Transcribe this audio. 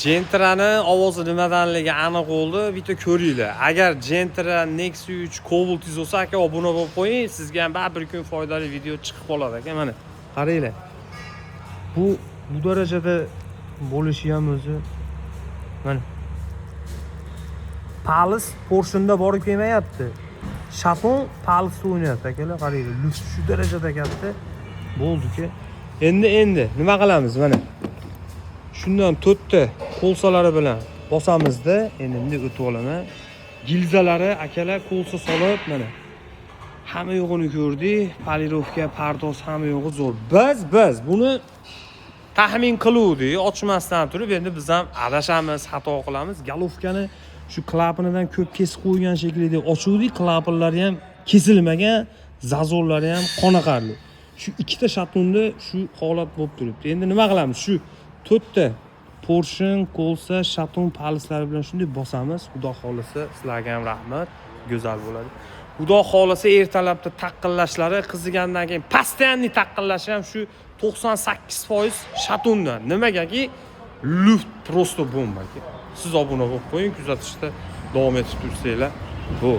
Gentra'ni ovozi nimadanligi aniq bo'ldi, bitta ko'ringlar. Agar Gentra Nexus 3 Cobalt olsa aka obuna bo'lib qo'ying, sizga ham bir kun foydali video chiqib qoladi aka. Mana qaranglar. Bu darajada bo'lishi ham o'zi mana Palace Porsche'da borib kelmayapti. Shaton Palace'da o'ynayapti akalar, qaranglar. Lyuks shu darajada katta bo'ldi-ki. Endi nima qilamiz mana? Shundan 4 ta qo'lsalari bilan bosamizda, endi bunday o'tib olaman. Gilzalari akalar qo'lsa solib mana. Hamma yo'g'ini ko'rdik. Polirovka, pardoz hamma yo'g'i zo'r. Biz buni taxmin qiluvdik, ochmasdan turib, endi biz ham adashamiz, xato qilamiz. Galovkani shu klapanidan ko'p kesib qo'ygan shekilli ochuvdik, klapanlari ham kesilmagan, zazorlari ham qoniqarli. Shu ikkita shatonda shu holat bo'lib turibdi. Endi nima qilamiz? Shu 4 ta Porsche, Colsa, Shaton Palace'lari bilan shunday bosamiz. Xudo xolisa, sizlarga ham rahmat, go'zal bo'ladi. Xudo xolisa ertalabda taqillashlari, qizigandan keyin постоянный taqqillashi ham shu 98% Shatondan. Nimagaki luft просто bomba. Siz obuna bo'lib qo'ying, kuzatishda davom etib tursanglar. Bu